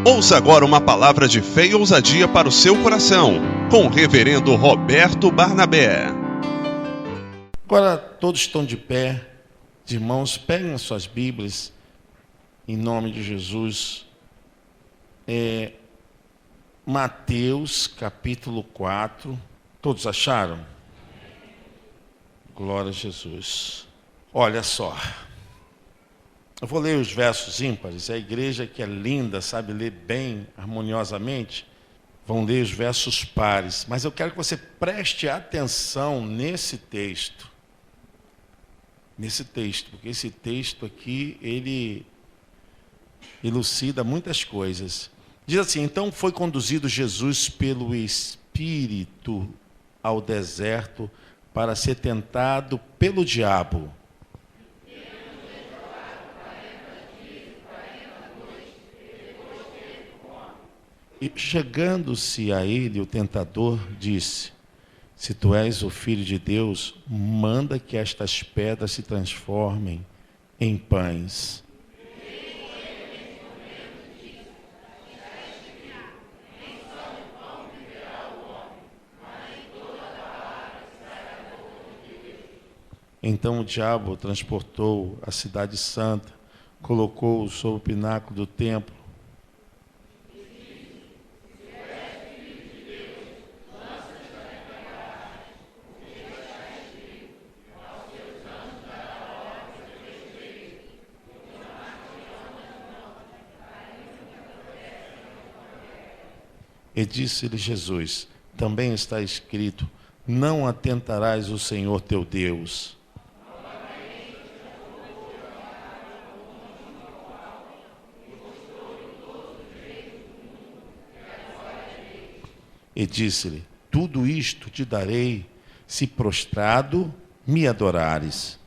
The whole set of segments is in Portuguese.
Ouça agora uma palavra de fé e ousadia para o seu coração, com o reverendo Roberto Barnabé. Agora todos estão de pé. Irmãos, peguem as suas Bíblias, em nome de Jesus. Mateus, capítulo 4. Todos acharam? Glória a Jesus. Olha só. Eu vou ler os versos ímpares. A igreja que é linda, sabe ler bem, harmoniosamente, vão ler os versos pares. Mas eu quero que você preste atenção nesse texto. Porque esse texto aqui, ele elucida muitas coisas. Diz assim: então foi conduzido Jesus pelo Espírito ao deserto para ser tentado pelo diabo. E chegando-se a ele, o tentador disse: se tu és o Filho de Deus, manda que estas pedras se transformem em pães. Então o diabo transportou a cidade santa, colocou-o sobre o pináculo do templo. E disse-lhe Jesus: também está escrito, não atentarás o Senhor teu Deus. E disse-lhe: tudo isto te darei, se prostrado me adorares.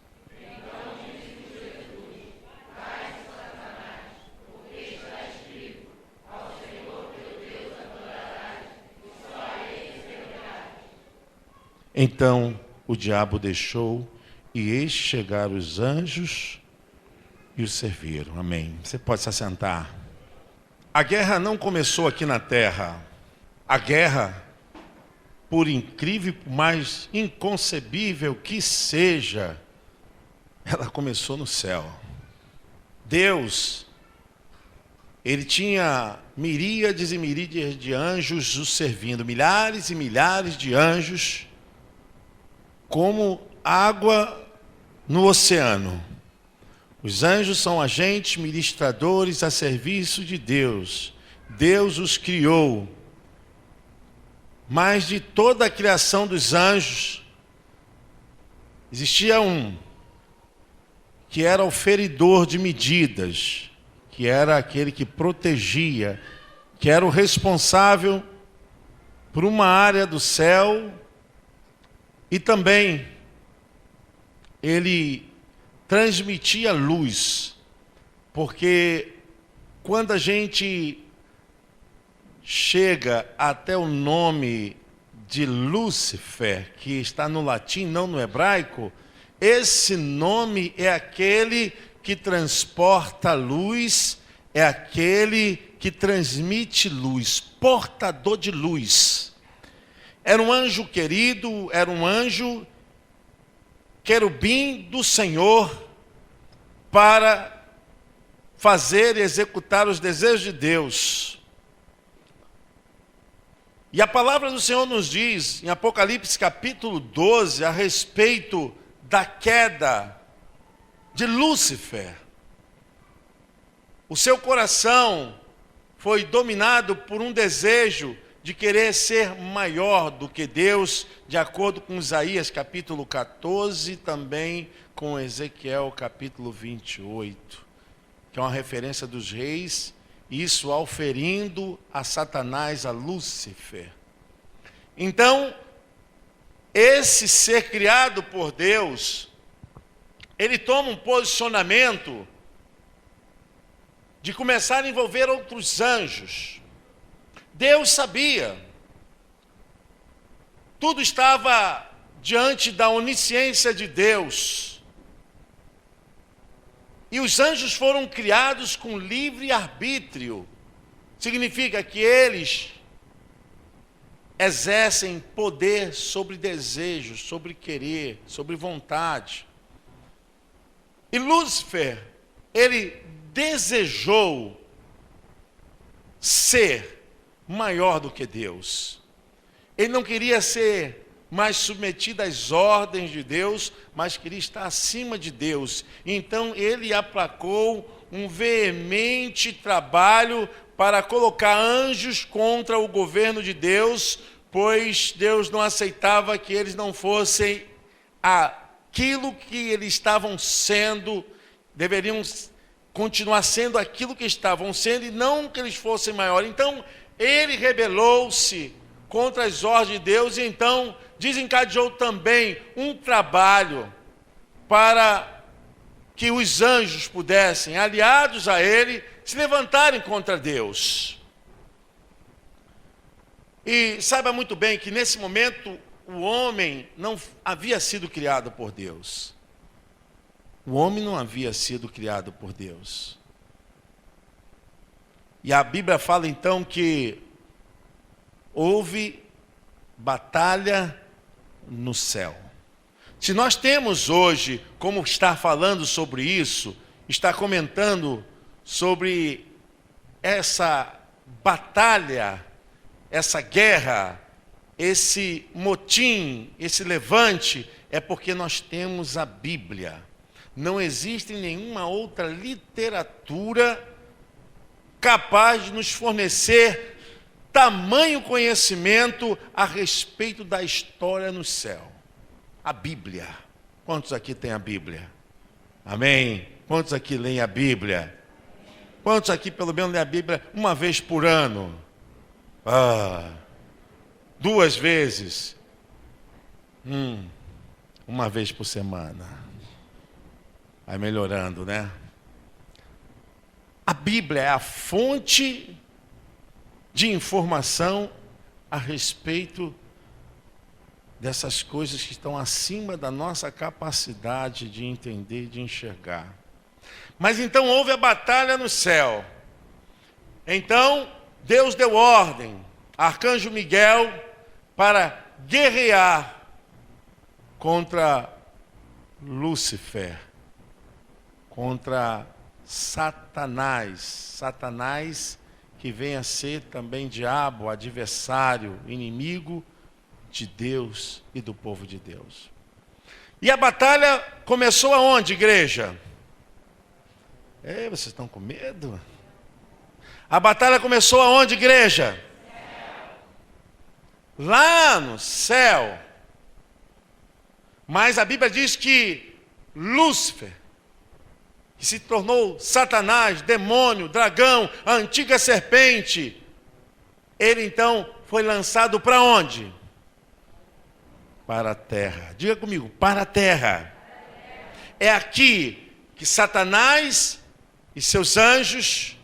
Então o diabo deixou, e eis que chegaram os anjos e o serviram. Amém. Você pode se assentar. A guerra não começou aqui na terra. A guerra, por incrível, mais inconcebível que seja, ela começou no céu. Deus, ele tinha miríades e miríades de anjos o servindo, milhares e milhares de anjos, como água no oceano. Os anjos são agentes ministradores a serviço de Deus. Deus os criou. Mas de toda a criação dos anjos, existia um, que era o feridor de medidas, que era aquele que protegia, que era o responsável por uma área do céu. E também ele transmitia luz, porque quando a gente chega até o nome de Lúcifer, que está no latim, não no hebraico, esse nome é aquele que transporta luz, é aquele que transmite luz, portador de luz. Era um anjo querido, era um anjo querubim do Senhor para fazer e executar os desejos de Deus. E a palavra do Senhor nos diz, em Apocalipse capítulo 12, a respeito da queda de Lúcifer. O seu coração foi dominado por um desejo de querer ser maior do que Deus, de acordo com Isaías capítulo 14, também com Ezequiel capítulo 28, que é uma referência dos reis, isso auferindo a Satanás, a Lúcifer. Então, esse ser criado por Deus, ele toma um posicionamento de começar a envolver outros anjos. Deus sabia. Tudo estava diante da onisciência de Deus. E os anjos foram criados com livre arbítrio. significa que eles exercem poder sobre desejos, sobre querer, sobre vontade. E Lúcifer, ele desejou ser maior do que Deus. Ele não queria ser mais submetido às ordens de Deus, mas queria estar acima de Deus. Então ele aplacou um veemente trabalho para colocar anjos contra o governo de Deus, pois Deus não aceitava que eles não fossem aquilo que eles estavam sendo, deveriam continuar sendo aquilo que estavam sendo, e não que eles fossem maiores. Então, ele rebelou-se contra as ordens de Deus, e então desencadeou também um trabalho para que os anjos pudessem, aliados a ele, se levantarem contra Deus. E saiba muito bem que nesse momento o homem não havia sido criado por Deus. O homem não havia sido criado por Deus. E a Bíblia fala então que houve batalha no céu. Se nós temos hoje, como está falando sobre isso, está comentando sobre essa batalha, essa guerra, esse motim, esse levante, é porque nós temos a Bíblia. Não existe nenhuma outra literatura capaz de nos fornecer tamanho conhecimento a respeito da história no céu. A Bíblia. Quantos aqui têm a Bíblia? Amém? Quantos aqui leem a Bíblia? Quantos aqui pelo menos leem a Bíblia uma vez por ano? 2 vezes? Uma vez por semana. Vai melhorando, né? A Bíblia é a fonte de informação a respeito dessas coisas que estão acima da nossa capacidade de entender e de enxergar. Mas então houve a batalha no céu. Então Deus deu ordem a Arcanjo Miguel para guerrear contra Lúcifer, contra Satanás. Satanás que vem a ser também diabo, adversário, inimigo de Deus e do povo de Deus. E a batalha começou aonde, igreja? Vocês estão com medo? A batalha começou aonde, igreja? Lá no céu. Mas a Bíblia diz que Lúcifer, que se tornou Satanás, demônio, dragão, a antiga serpente, ele então foi lançado para onde? Para a terra. Diga comigo, para a terra. É aqui que Satanás e seus anjos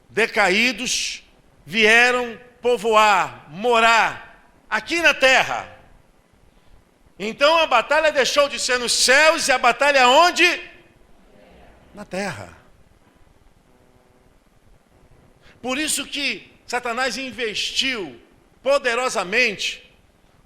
decaídos vieram povoar, morar aqui na terra. Então a batalha deixou de ser nos céus e a batalha onde? Na terra. Por isso que Satanás investiu poderosamente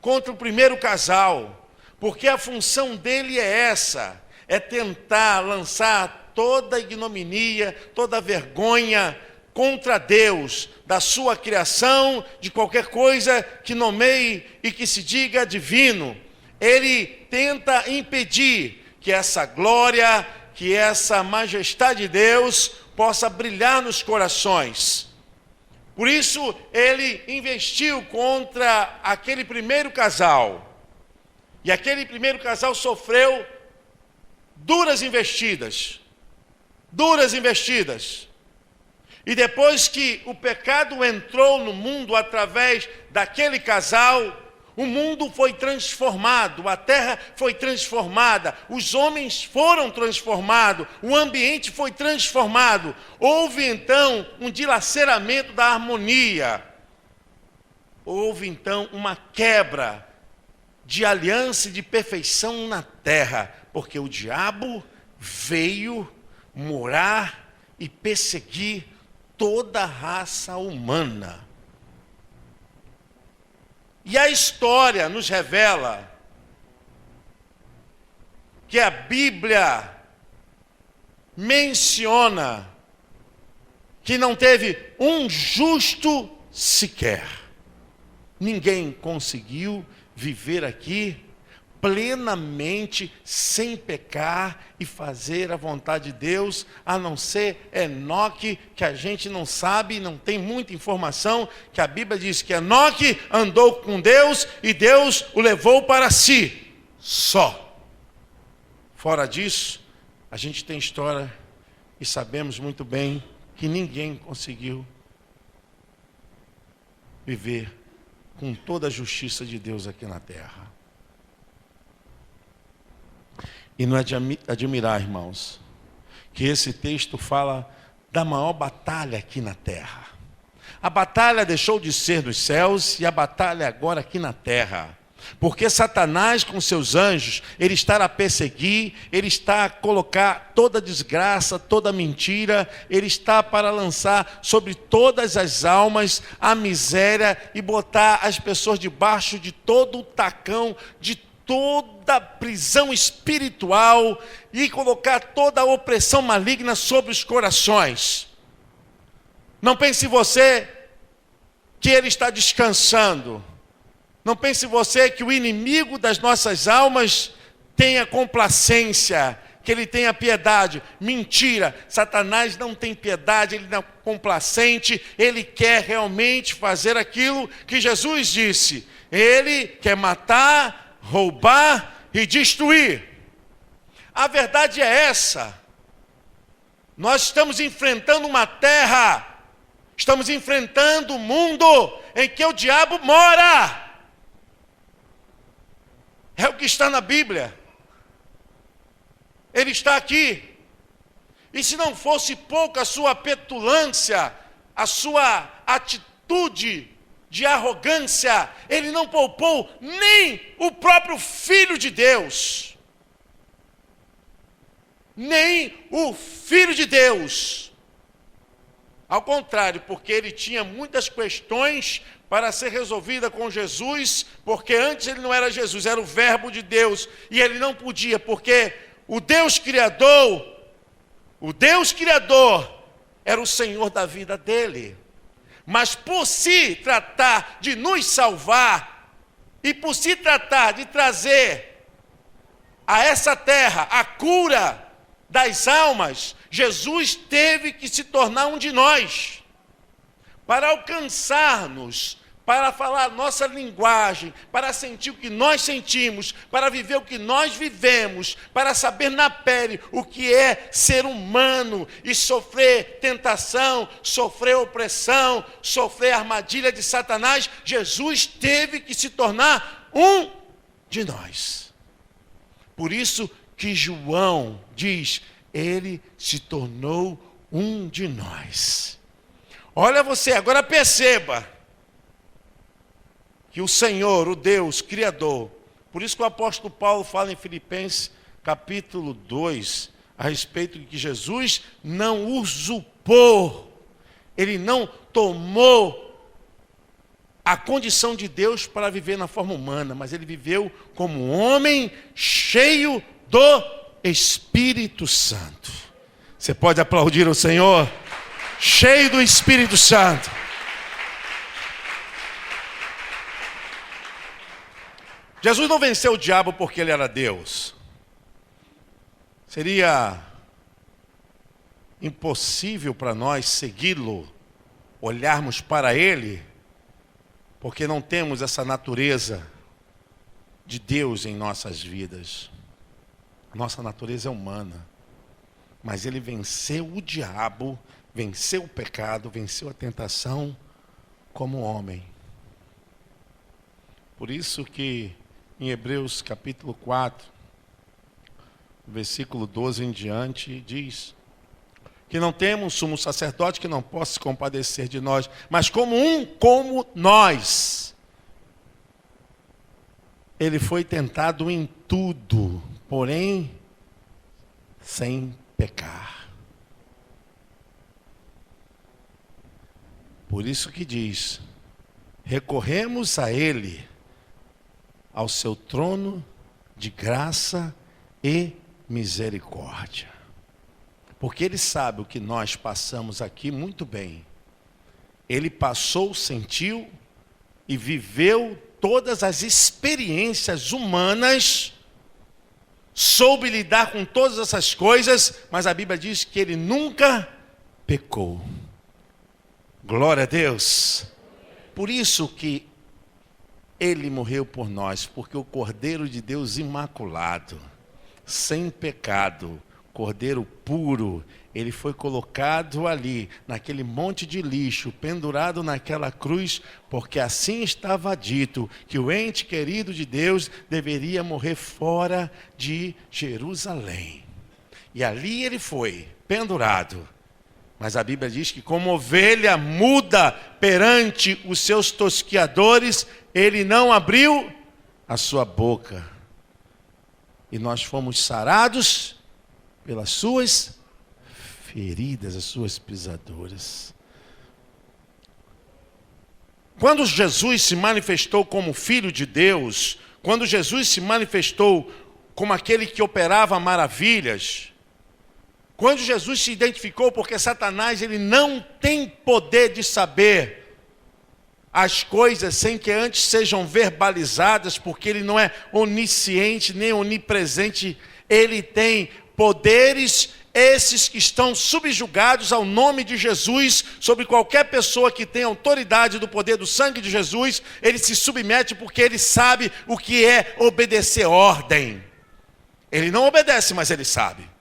contra o primeiro casal, porque a função dele é essa, é tentar lançar toda a ignominia, toda a vergonha contra Deus, da sua criação, de qualquer coisa que nomeie e que se diga divino. Ele tenta impedir que essa glória, que essa majestade de Deus possa brilhar nos corações. Por isso, ele investiu contra aquele primeiro casal. E aquele primeiro casal sofreu duras investidas. Duras investidas. E depois que o pecado entrou no mundo através daquele casal, o mundo foi transformado, a terra foi transformada, os homens foram transformados, o ambiente foi transformado. Houve então um dilaceramento da harmonia. Houve então uma quebra de aliança e de perfeição na terra, porque o diabo veio morar e perseguir toda a raça humana. E a história nos revela que a Bíblia menciona que não teve um justo sequer. Ninguém conseguiu viver aqui plenamente, sem pecar e fazer a vontade de Deus, a não ser Enoque, que a gente não sabe, não tem muita informação, que a Bíblia diz que Enoque andou com Deus e Deus o levou para si, só. Fora disso, a gente tem história e sabemos muito bem que ninguém conseguiu viver com toda a justiça de Deus aqui na terra. E não é de admirar, irmãos, que esse texto fala da maior batalha aqui na terra. A batalha deixou de ser dos céus e a batalha agora aqui na terra. Porque Satanás com seus anjos, ele está a perseguir, ele está a colocar toda desgraça, toda mentira, ele está para lançar sobre todas as almas a miséria e botar as pessoas debaixo de todo o tacão, de toda prisão espiritual e colocar toda a opressão maligna sobre os corações. Não pense você que ele está descansando. Não pense você que o inimigo das nossas almas tenha complacência, que ele tenha piedade. Mentira, Satanás não tem piedade, ele não é complacente, ele quer realmente fazer aquilo que Jesus disse. Ele quer matar, roubar e destruir. A verdade é essa. Nós estamos enfrentando uma terra, estamos enfrentando um mundo em que o diabo mora. É o que está na Bíblia. Ele está aqui. E se não fosse pouca a sua petulância, a sua atitude de arrogância, ele não poupou nem o próprio Filho de Deus. Nem o Filho de Deus. Ao contrário, porque ele tinha muitas questões para ser resolvida com Jesus, porque antes ele não era Jesus, era o Verbo de Deus, e ele não podia, porque o Deus Criador era o Senhor da vida dele. Mas por se tratar de nos salvar, e por se tratar de trazer a essa terra a cura das almas, Jesus teve que se tornar um de nós, para alcançar-nos, para falar a nossa linguagem, para sentir o que nós sentimos, para viver o que nós vivemos, para saber na pele o que é ser humano e sofrer tentação, sofrer opressão, sofrer armadilha de Satanás. Jesus teve que se tornar um de nós. Por isso que João diz, ele se tornou um de nós. Olha você, agora perceba que o Senhor, o Deus Criador, por isso que o apóstolo Paulo fala em Filipenses capítulo 2, a respeito de que Jesus não usurpou, ele não tomou a condição de Deus para viver na forma humana, mas ele viveu como um homem cheio do Espírito Santo. Você pode aplaudir o Senhor? Cheio do Espírito Santo. Jesus não venceu o diabo porque ele era Deus. Seria impossível para nós segui-lo, olharmos para ele, porque não temos essa natureza de Deus em nossas vidas. Nossa natureza é humana. Mas ele venceu o diabo, venceu o pecado, venceu a tentação como homem. Por isso que em Hebreus capítulo 4, versículo 12 em diante, diz que não temos um sumo sacerdote que não possa se compadecer de nós, mas como nós. Ele foi tentado em tudo, porém sem pecar. Por isso que diz: recorremos a Ele, ao seu trono de graça e misericórdia. Porque Ele sabe o que nós passamos aqui muito bem. Ele passou, sentiu e viveu todas as experiências humanas, soube lidar com todas essas coisas, mas a Bíblia diz que Ele nunca pecou. Glória a Deus. Por isso que Ele morreu por nós, porque o Cordeiro de Deus imaculado, sem pecado, Cordeiro puro, Ele foi colocado ali, naquele monte de lixo, pendurado naquela cruz, porque assim estava dito, que o ente querido de Deus deveria morrer fora de Jerusalém. E ali Ele foi, pendurado. Mas a Bíblia diz que como ovelha muda perante os seus tosquiadores, Ele não abriu a sua boca. E nós fomos sarados pelas suas feridas, as suas pisaduras. Quando Jesus se manifestou como Filho de Deus, quando Jesus se manifestou como aquele que operava maravilhas, quando Jesus se identificou, porque Satanás ele não tem poder de saber as coisas sem que antes sejam verbalizadas, porque ele não é onisciente nem onipresente, ele tem poderes, esses que estão subjugados ao nome de Jesus, sobre qualquer pessoa que tenha autoridade do poder do sangue de Jesus, ele se submete porque ele sabe o que é obedecer ordem. Ele não obedece, mas ele sabe.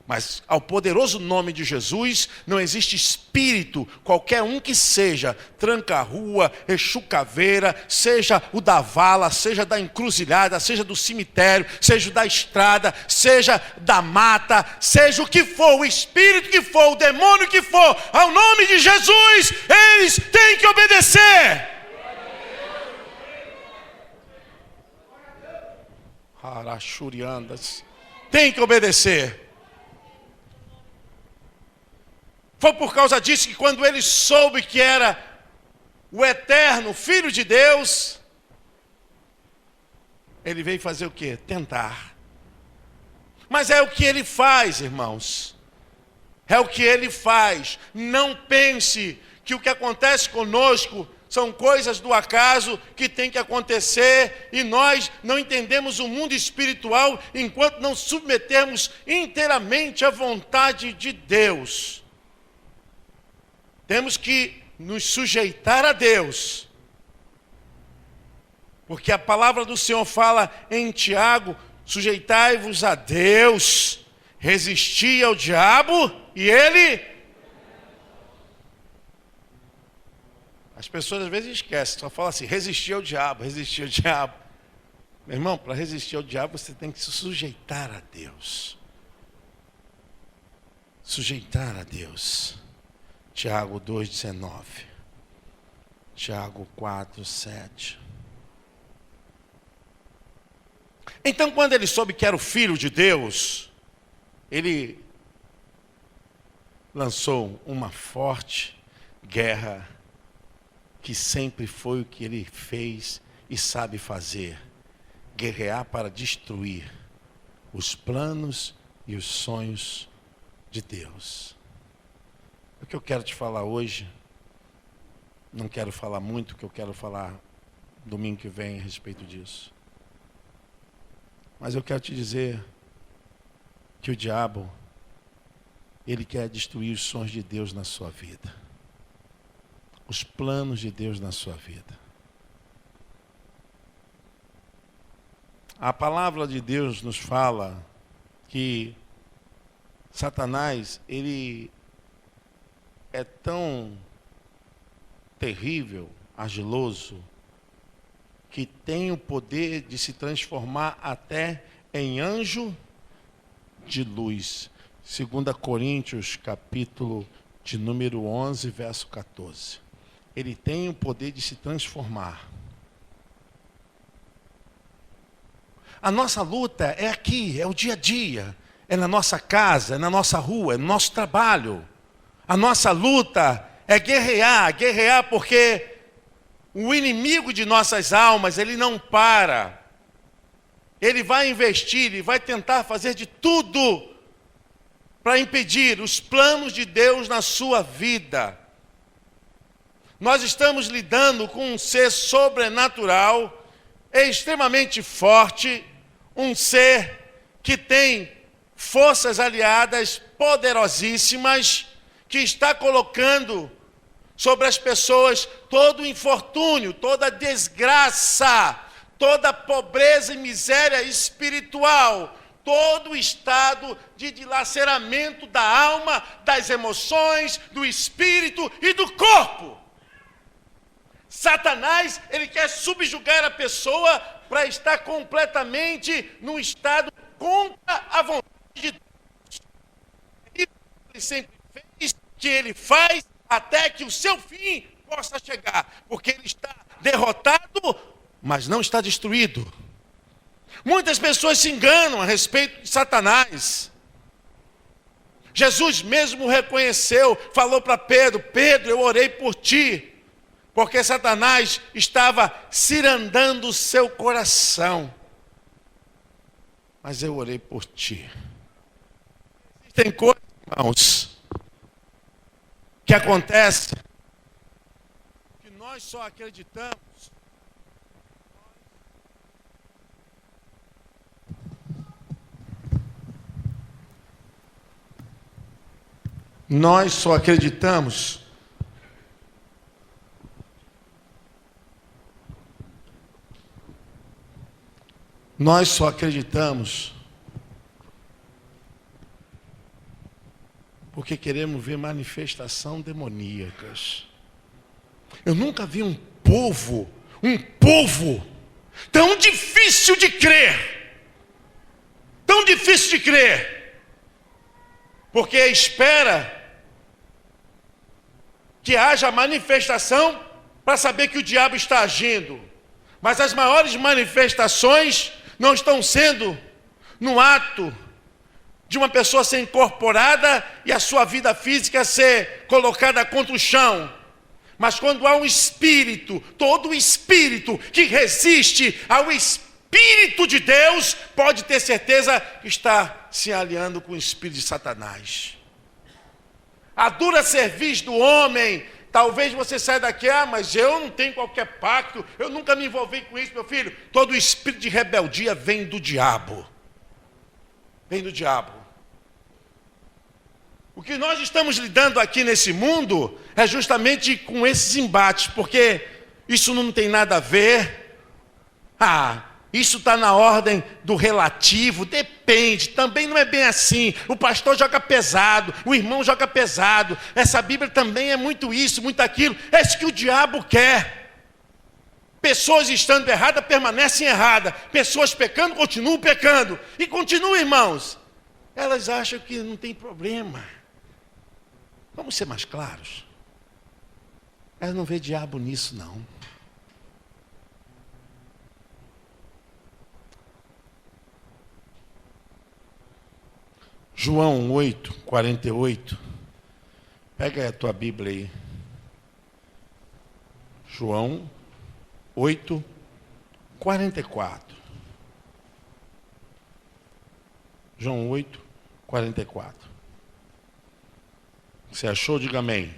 Mas ao poderoso nome de Jesus, não existe espírito, qualquer um que seja, tranca-rua, Exu Caveira, seja o da vala, seja da encruzilhada, seja do cemitério, seja da estrada, seja da mata, seja o que for, o espírito que for, o demônio que for, ao nome de Jesus, eles têm que obedecer. Harachuriandas, tem que obedecer. Foi por causa disso que quando ele soube que era o eterno Filho de Deus, ele veio fazer o quê? Tentar. Mas é o que ele faz, irmãos. É o que ele faz. Não pense que o que acontece conosco são coisas do acaso que tem que acontecer e nós não entendemos o mundo espiritual enquanto não submetermos inteiramente à vontade de Deus. Temos que nos sujeitar a Deus, porque a palavra do Senhor fala em Tiago: sujeitai-vos a Deus, resisti ao diabo e ele... As pessoas às vezes esquecem, só falam assim: resistir ao diabo, resistir ao diabo. Meu irmão, para resistir ao diabo você tem que se sujeitar a Deus. Sujeitar a Deus. Tiago 2,19, Tiago 4,7. Então, quando ele soube que era o Filho de Deus, ele lançou uma forte guerra, que sempre foi o que ele fez e sabe fazer: guerrear para destruir os planos e os sonhos de Deus. O que eu quero te falar hoje, não quero falar muito, o que eu quero falar domingo que vem a respeito disso. Mas eu quero te dizer que o diabo, ele quer destruir os sonhos de Deus na sua vida. Os planos de Deus na sua vida. A palavra de Deus nos fala que Satanás, ele é tão terrível, argiloso, que tem o poder de se transformar até em anjo de luz. 2 Coríntios, capítulo de número 11, verso 14. Ele tem o poder de se transformar. A nossa luta é aqui, é o dia a dia, é na nossa casa, é na nossa rua, é no nosso trabalho. A nossa luta é guerrear porque o inimigo de nossas almas, ele não para. Ele vai investir, ele vai tentar fazer de tudo para impedir os planos de Deus na sua vida. Nós estamos lidando com um ser sobrenatural, extremamente forte, um ser que tem forças aliadas poderosíssimas, que está colocando sobre as pessoas todo o infortúnio, toda desgraça, toda pobreza e miséria espiritual, todo o estado de dilaceramento da alma, das emoções, do espírito e do corpo. Satanás, ele quer subjugar a pessoa para estar completamente num estado contra a vontade de Deus. Ele sempre fez, que ele faz, até que o seu fim possa chegar. Porque ele está derrotado, mas não está destruído. Muitas pessoas se enganam a respeito de Satanás. Jesus mesmo reconheceu, falou para Pedro: Pedro, eu orei por ti, porque Satanás estava cirandando o seu coração. Mas eu orei por ti. Existem coisas, irmãos, que acontecem, que nós só acreditamos. Nós só acreditamos porque queremos ver manifestação demoníacas. Eu nunca vi um povo tão difícil de crer, porque espera que haja manifestação para saber que o diabo está agindo. Mas as maiores manifestações não estão sendo no ato de uma pessoa ser incorporada e a sua vida física ser colocada contra o chão. Mas quando há um espírito, todo espírito que resiste ao Espírito de Deus, pode ter certeza que está se aliando com o espírito de Satanás. A dura cerviz do homem, talvez você saia daqui: mas eu não tenho qualquer pacto, eu nunca me envolvi com isso, meu filho. Todo espírito de rebeldia vem do diabo. O que nós estamos lidando aqui nesse mundo é justamente com esses embates, porque isso não tem nada a ver. Isso está na ordem do relativo, depende, também não é bem assim. O pastor joga pesado, o irmão joga pesado. Essa Bíblia também é muito isso, muito aquilo. É isso que o diabo quer. Pessoas estando erradas permanecem erradas. Pessoas pecando continuam pecando. E continuam, irmãos. Elas acham que não tem problema. Vamos ser mais claros. Elas não vê diabo nisso, não. João 8, 48. Pega aí a tua Bíblia aí. João 8, 44. João 8, 44. Você achou? Diga amém.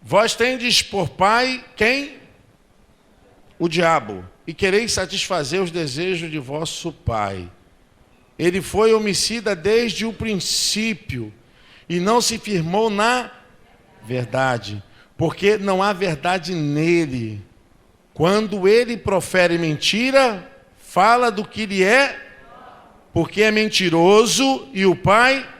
Vós tendes por pai quem? O diabo. E quereis satisfazer os desejos de vosso pai. Ele foi homicida desde o princípio e não se firmou na verdade, porque não há verdade nele. Quando ele profere mentira, fala do que lhe é, porque é mentiroso e o pai...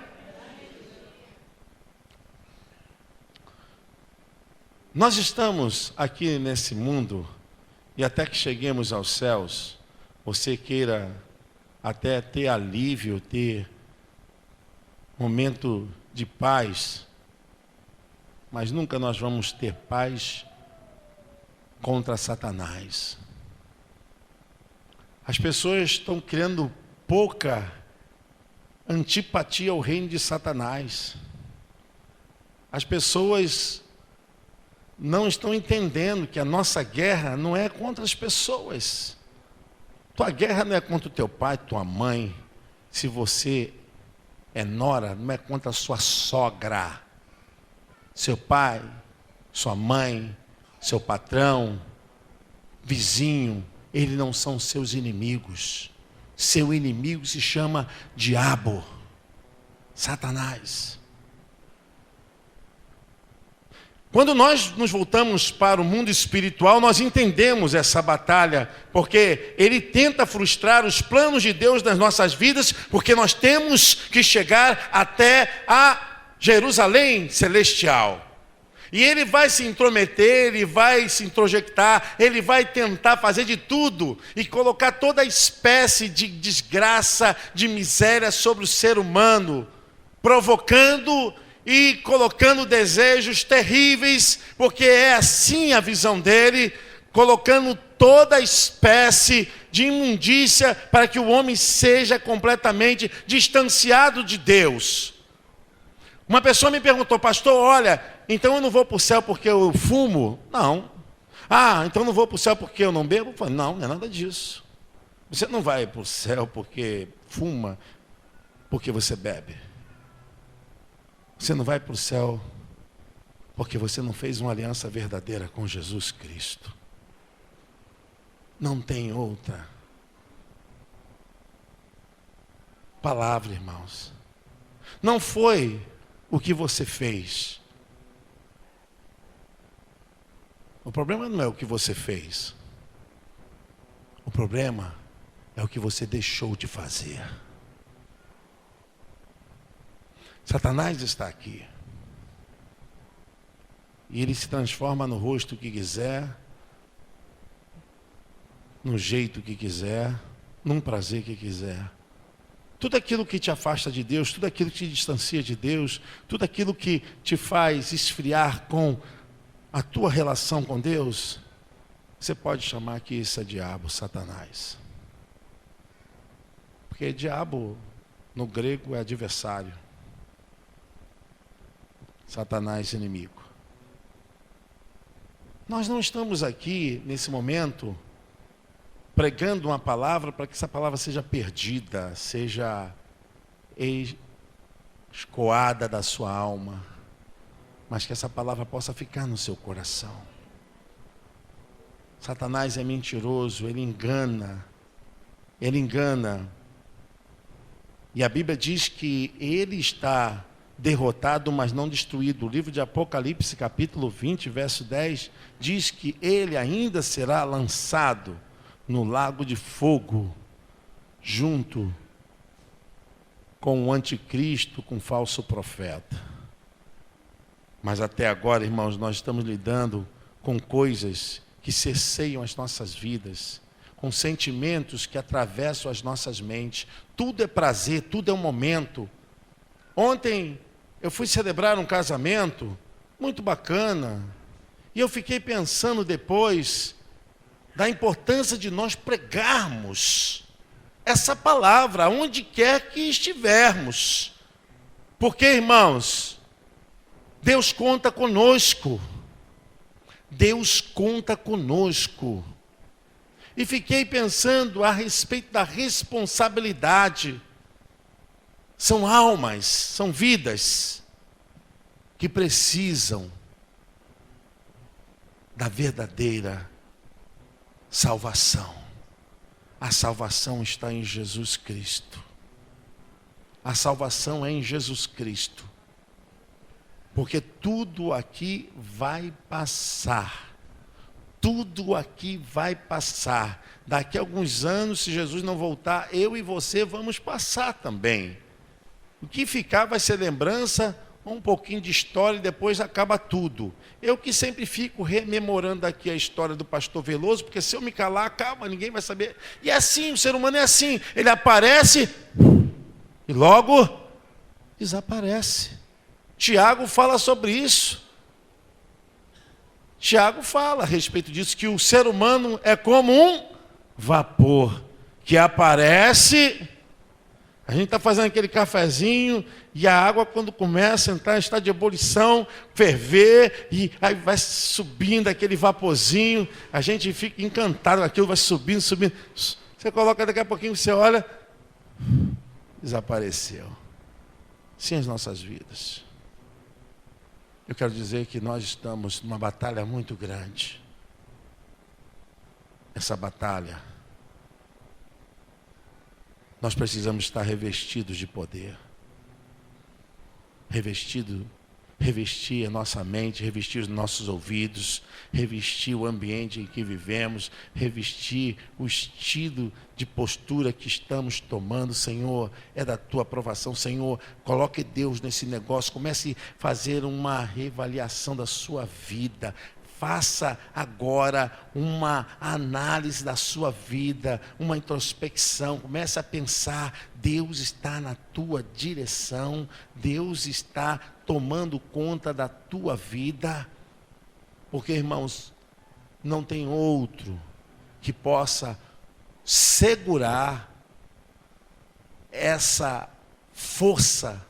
Nós estamos aqui nesse mundo, e até que cheguemos aos céus, você queira até ter alívio, ter momento de paz, mas nunca nós vamos ter paz contra Satanás. As pessoas estão criando pouca antipatia ao reino de Satanás. As pessoas não estão entendendo que a nossa guerra não é contra as pessoas. Tua guerra não é contra o teu pai, tua mãe. Se você é nora, não é contra a sua sogra. Seu pai, sua mãe, seu patrão, vizinho, eles não são seus inimigos. Seu inimigo se chama diabo, Satanás. Quando nós nos voltamos para o mundo espiritual, nós entendemos essa batalha, porque ele tenta frustrar os planos de Deus nas nossas vidas, porque nós temos que chegar até a Jerusalém celestial. E ele vai se intrometer, ele vai se introjectar, ele vai tentar fazer de tudo e colocar toda a espécie de desgraça, de miséria sobre o ser humano, provocando e colocando desejos terríveis, porque é assim a visão dele, colocando toda a espécie de imundícia para que o homem seja completamente distanciado de Deus. Uma pessoa me perguntou: pastor, olha, então eu não vou para o céu porque eu fumo? Não. Então eu não vou para o céu porque eu não bebo? Eu falei, não é nada disso. Você não vai para o céu porque fuma, porque você bebe. Você não vai para o céu porque você não fez uma aliança verdadeira com Jesus Cristo. Não tem outra palavra, irmãos. Não foi o que você fez. O problema não é o que você fez. O problema é o que você deixou de fazer. Satanás está aqui. E ele se transforma no rosto que quiser, no jeito que quiser, num prazer que quiser. Tudo aquilo que te afasta de Deus, tudo aquilo que te distancia de Deus, tudo aquilo que te faz esfriar com a tua relação com Deus, você pode chamar que isso é diabo, Satanás. Porque diabo, no grego, é adversário. Satanás, inimigo. Nós não estamos aqui, nesse momento, pregando uma palavra para que essa palavra seja perdida, seja escoada da sua alma, mas que essa palavra possa ficar no seu coração. Satanás é mentiroso, ele engana. E a Bíblia diz que ele está derrotado, mas não destruído. O livro de Apocalipse, capítulo 20, verso 10, diz que ele ainda será lançado no lago de fogo, junto com o anticristo, com o falso profeta. Mas até agora, irmãos, nós estamos lidando com coisas que cerceiam as nossas vidas, com sentimentos que atravessam as nossas mentes. Tudo é prazer, tudo é um momento. Ontem eu fui celebrar um casamento muito bacana, e eu fiquei pensando depois da importância de nós pregarmos essa palavra onde quer que estivermos. Porque, irmãos, Deus conta conosco. Deus conta conosco. E fiquei pensando a respeito da responsabilidade. São almas, são vidas que precisam da verdadeira salvação. A salvação está em Jesus Cristo. A salvação é em Jesus Cristo. Porque tudo aqui vai passar. Tudo aqui vai passar. Daqui a alguns anos, se Jesus não voltar, eu e você vamos passar também. O que ficar vai ser lembrança, um pouquinho de história e depois acaba tudo. Eu que sempre fico rememorando aqui a história do pastor Veloso, porque se eu me calar, acaba, ninguém vai saber. E é assim, o ser humano é assim. Ele aparece e logo desaparece. Tiago fala sobre isso. Tiago fala a respeito disso, que o ser humano é como um vapor que aparece A gente está fazendo aquele cafezinho e a água, quando começa a entrar em estado de ebulição, ferver, e aí vai subindo aquele vaporzinho, a gente fica encantado com aquilo, vai subindo, subindo. Você coloca, daqui a pouquinho você olha, desapareceu. Sim, as nossas vidas. Eu quero dizer que nós estamos numa batalha muito grande. Essa batalha, nós precisamos estar revestidos de poder. Revestir a nossa mente, revestir os nossos ouvidos, revestir o ambiente em que vivemos, revestir o estilo de postura que estamos tomando. Senhor, é da tua aprovação. Senhor, coloque Deus nesse negócio, comece a fazer uma reavaliação da sua vida. Faça agora uma análise da sua vida, uma introspecção. Comece a pensar, Deus está na tua direção, Deus está tomando conta da tua vida. Porque, irmãos, não tem outro que possa segurar essa força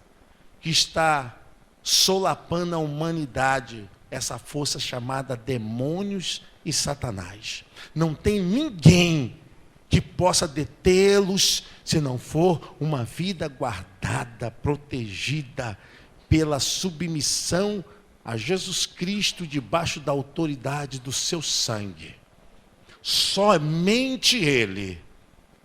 que está solapando a humanidade, essa força chamada demônios e Satanás. Não tem ninguém que possa detê-los, se não for uma vida guardada, protegida pela submissão a Jesus Cristo, debaixo da autoridade do seu sangue. Somente Ele.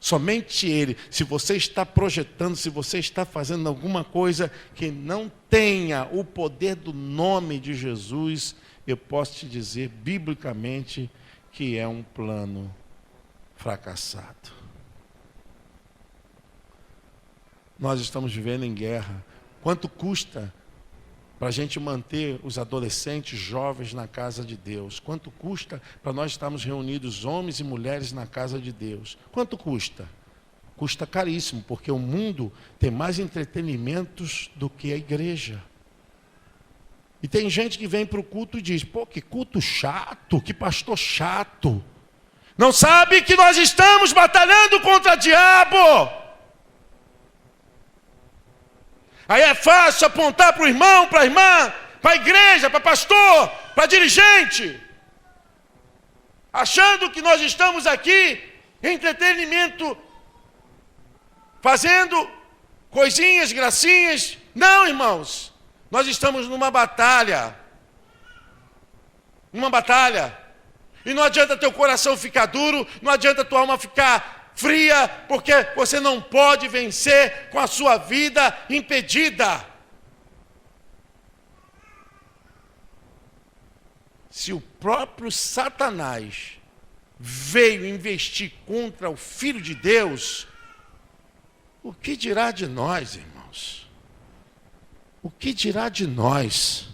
Se você está projetando, se você está fazendo alguma coisa que não tenha o poder do nome de Jesus, eu posso te dizer biblicamente que é um plano fracassado. Nós estamos vivendo em guerra. Quanto custa para a gente manter os adolescentes, jovens na casa de Deus? Quanto custa para nós estarmos reunidos, homens e mulheres, na casa de Deus? Quanto custa? Custa caríssimo, porque o mundo tem mais entretenimentos do que a igreja. E tem gente que vem para o culto e diz, pô, que culto chato, que pastor chato. Não sabe que nós estamos batalhando contra o diabo. Aí é fácil apontar para o irmão, para a irmã, para a igreja, para o pastor, para dirigente, achando que nós estamos aqui em entretenimento, fazendo coisinhas, gracinhas. Não, irmãos, nós estamos numa batalha. Uma batalha. E não adianta teu coração ficar duro, não adianta tua alma ficar fria, porque você não pode vencer com a sua vida impedida. Se o próprio Satanás veio investir contra o Filho de Deus, o que dirá de nós, irmãos? O que dirá de nós?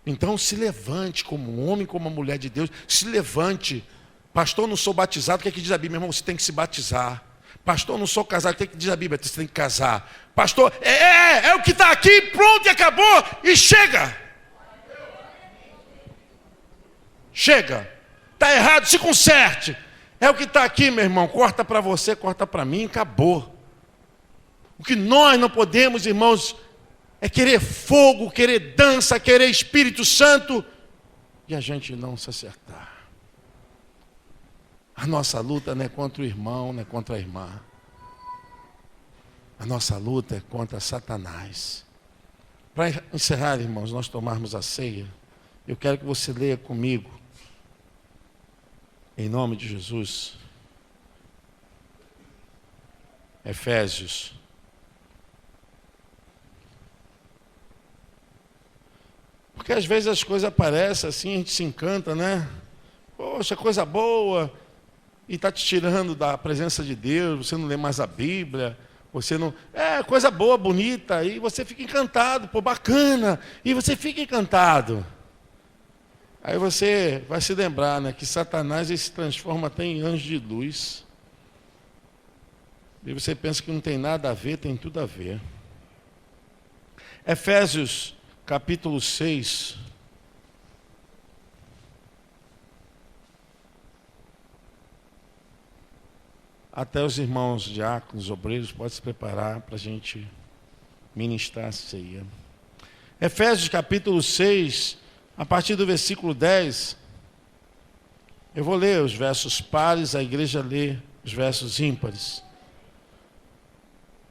Então se levante como um homem, como uma mulher de Deus, se levante. Pastor, não sou batizado, o que é que diz a Bíblia? Meu irmão, você tem que se batizar. Pastor, não sou casado, o que é que diz a Bíblia? Você tem que casar. Pastor, é o que está aqui, pronto e acabou, e chega. Chega. Está errado, se conserte. É o que está aqui, meu irmão, corta para você, corta para mim, acabou. O que nós não podemos, irmãos, é querer fogo, querer dança, querer Espírito Santo, e a gente não se acertar. A nossa luta não é contra o irmão, não é contra a irmã. A nossa luta é contra Satanás. Para encerrar, irmãos, nós tomarmos a ceia, eu quero que você leia comigo, em nome de Jesus, Efésios. Porque às vezes as coisas aparecem assim, a gente se encanta, né? Poxa, coisa boa. E está te tirando da presença de Deus, você não lê mais a Bíblia, você não... coisa boa, bonita, e você fica encantado, pô, bacana, e você fica encantado. Aí você vai se lembrar, né, que Satanás ele se transforma até em anjo de luz. E você pensa que não tem nada a ver, tem tudo a ver. Efésios, capítulo 6... Até os irmãos diáconos, obreiros, podem se preparar para a gente ministrar a ceia. Efésios capítulo 6, a partir do versículo 10, eu vou ler os versos pares, a igreja lê os versos ímpares.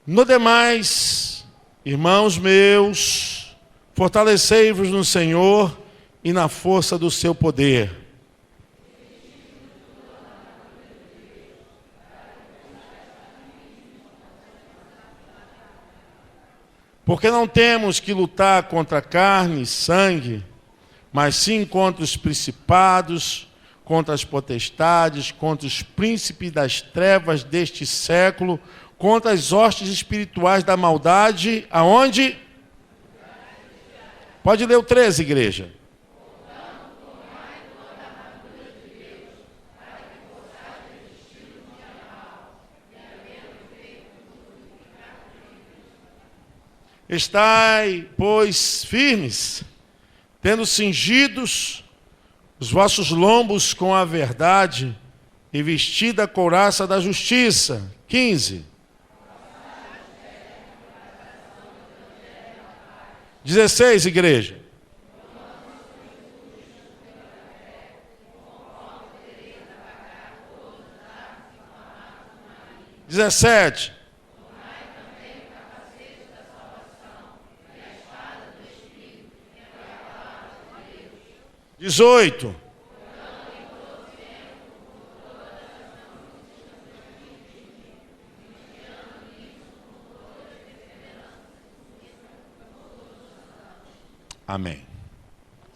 No demais, irmãos meus, fortalecei-vos no Senhor e na força do seu poder. Porque não temos que lutar contra carne e sangue, mas sim contra os principados, contra as potestades, contra os príncipes das trevas deste século, contra as hostes espirituais da maldade, aonde? Pode ler o 13, igreja. Estai, pois, firmes, tendo cingidos os vossos lombos com a verdade e vestida a couraça da justiça. 15. 16, igreja. Dezessete. 18. Amém.